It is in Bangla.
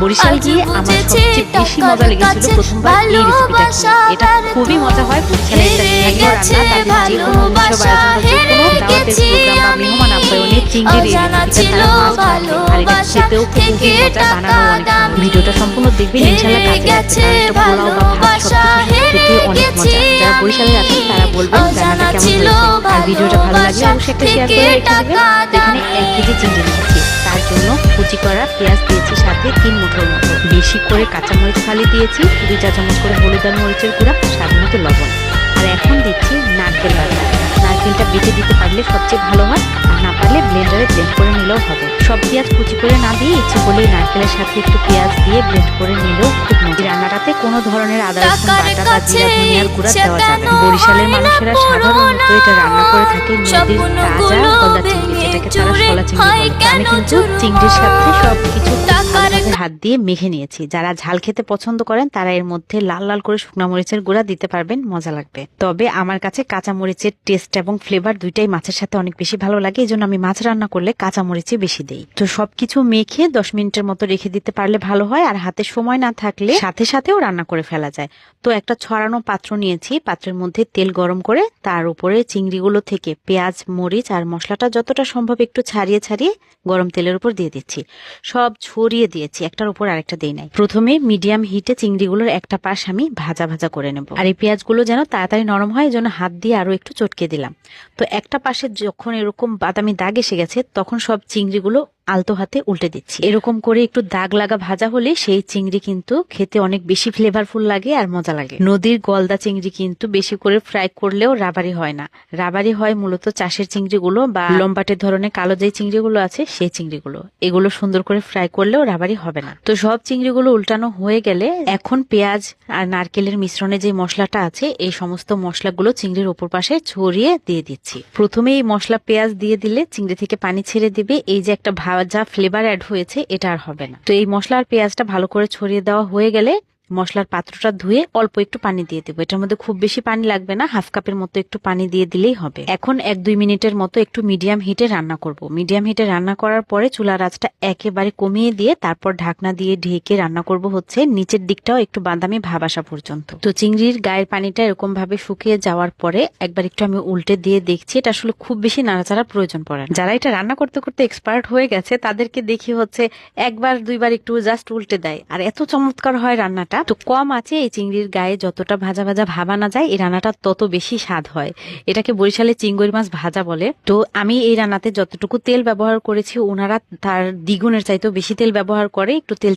বরিশাল গিয়ে আমার সবচেয়ে বেশি মজা লেগেছিল প্রথমবার এই রেসিপিটা খেয়ে। এটা খুবই মজা হয়। বরিশালের একটা স্থানীয় রান্না, তাদের যে কোনো উৎসব আয়োজন বা যে কোনো দাওয়াতের প্রোগ্রাম বা মেহমান আপ্যায়নে চিংড়ির এই রেসিপিটা তারা মাস্ট রাখে। আর এটা খেতেও খুবই মজা, বানানো অনেক সহজ। ভিডিওটা সম্পূর্ণ দেখবেন, ইনশাআল্লাহ কাজে লাগবে। কারণ এটা পোলাও বা ভাত সবকিছু খেতে অনেক মজা। যারা বরিশালে আছেন তারা বলবেন রান্নাটা কেমন হয়েছে। আর ভিডিওটা ভালো লাগলে অবশ্যই একটা শেয়ার করে রেখে দেবেন। এখানে 1 কেজি চিংড়ি নিয়েছি, তার জন্য কুচি করা পেঁয়াজ দিয়েছি, সাথে 3 মুঠোর মতো। বেশি করে কাঁচামরিচ ফালি দিয়েছি, 2 চা চামচ করে হলুদ আর মরিচের গুঁড়া, স্বাদ মতো লবণ। আর এখন দিচ্ছি নারকেল বাটা। নারকেলটা বেটে দিতে পারলে সবচেয়ে ভালো হয়, আর না পারলে ব্লেন্ডারে ব্লেন্ড করে নিলেও হবে। সব পেঁয়াজ কুচি করে না দিয়ে ইচ্ছে করলেই নারকেলের সাথে একটু পেঁয়াজ দিয়ে ব্লেন্ড করে নিলেও খুব মজা। রান্নাটাতে কোনো ধরনের আদা রসুন বাটা বা জিরা ধনিয়ার গুঁড়া দেওয়া যাবে না। বরিশালের মানুষেরা সাধারণত এটা রান্না করে থাকে নদীর তাজা গলদা চিংড়ি, যেটাকে তারা শলা চিংড়ি বলে। আমি কিন্তু চিংড়ির সাথে সবকিছু ভালোভাবে হাত দিয়ে মেখে নিয়েছি। যারা ঝাল খেতে পছন্দ করেন তারা এর মধ্যে লাল লাল করে শুকনা মরিচের গুঁড়া দিতে পারবেন, মজা লাগবে। তবে আমার কাছে কাঁচা মরিচের টেস্ট এবং ফ্লেভার দুইটাই মাছের সাথে অনেক বেশি ভালো লাগে, এই জন্য আমি মাছ রান্না করলে কাঁচা মরিচই বেশি দেই। তো সবকিছু মেখে 10 মিনিটের মতো রেখে দিতে পারলে ভালো হয়। আর হাতে সময় না থাকলে সাথে সাথেও রান্না করে ফেলা যায়। তো একটা ছড়ানো পাত্র নিয়েছি, পাত্রের মধ্যে তেল গরম করে তার উপরে চিংড়িগুলো থেকে পেঁয়াজ মরিচ আর মশলাটা যতটা সম্ভব একটু ছাড়িয়ে ছাড়িয়ে গরম তেলের উপর দিয়ে দিচ্ছি। সব ছড়িয়ে দিয়েছি, একটার উপর আরেকটা দেই নাই। প্রথমে মিডিয়াম হিটে চিংড়িগুলোর একটা পাশ আমি ভাজা ভাজা করে নেব। আর এই পেঁয়াজগুলো যেন তাড়াতাড়ি নরম হয়, এজন্য হাত দিয়ে আরো একটু চটকে দিলাম। তো একটা পাশে যখন এরকম বাদামি দাগ এসে গেছে, তখন সব চিংড়িগুলো আলতো হাতে উল্টে দিচ্ছি। এরকম করে একটু দাগ লাগা ভাজা হলে সেই চিংড়ি কিন্তু খেতে অনেক বেশি ফ্লেভারফুল লাগে আর মজা লাগে। নদীর গলদা চিংড়ি কিন্তু বেশি করে ফ্রাই করলেও রাবারি হয় না। রাবারি হয় মূলত চাষের চিংড়িগুলো বা লম্বাটে ধরনের কালো যে চিংড়িগুলো আছে সেই চিংড়িগুলো। এগুলো সুন্দর করে ফ্রাই করলেও রাবারি হবে না। তো সব চিংড়িগুলো উল্টানো হয়ে গেলে এখন পেঁয়াজ আর নারকেলের মিশ্রণে যে মশলাটা আছে, এই সমস্ত মশলাগুলো চিংড়ির উপর পাশে ছড়িয়ে দিয়ে দিচ্ছি। প্রথমে এই মশলা পেঁয়াজ দিয়ে দিলে চিংড়ি থেকে পানি ছেড়ে দিবে, এই যে একটা যা ফ্লেভার অ্যাড হয়েছে এটা আর হবে না। তো এই মশলা আর পেঁয়াজটা ভালো করে ছড়িয়ে দেওয়া হয়ে গেলে মশলার পাত্রটা ধুয়ে অল্প একটু পানি দিয়ে দেবো। এটার মধ্যে খুব বেশি পানি লাগবে না, হাফ কাপের মতো একটু পানি দিয়ে দিলেই হবে। এখন 1-2 মিনিটের মতো একটু মিডিয়াম হিটে রান্না করব। মিডিয়াম হিটে রান্না করার পরে চুলার আঁচটা একেবারে কমিয়ে দিয়ে তারপর ঢাকনা দিয়ে ঢেকে রান্না করব হচ্ছে নিচের দিকটাও একটু বাদামি ভাব আসা পর্যন্ত। তো চিংড়ির গায়ের পানিটা এরকম ভাবে শুকিয়ে যাওয়ার পরে একবার একটু আমি উল্টে দিয়ে দেখছি। এটা আসলে খুব বেশি নাড়াচাড়ার প্রয়োজন পড়ে না। যারা এটা রান্না করতে করতে এক্সপার্ট হয়ে গেছে তাদেরকে দেখি হচ্ছে 1-2বার একটু জাস্ট উল্টে দেয়, আর এত চমৎকার হয় রান্নাটা। তো কম আছে এই চিংড়ির গায়ে যতটা ভাজা ভাজা ভাব আনা যায়, এই রান্নাটা তত বেশি স্বাদ হয়। এটাকে বরিশালে চিংড়ি মাছ ভাজা বলে। তো আমি এই রান্নাতে যতটুকু তেল ব্যবহার করেছি, ওনারা তার দ্বিগুণের চাইতেও বেশি তেল ব্যবহার করে। একটু তেল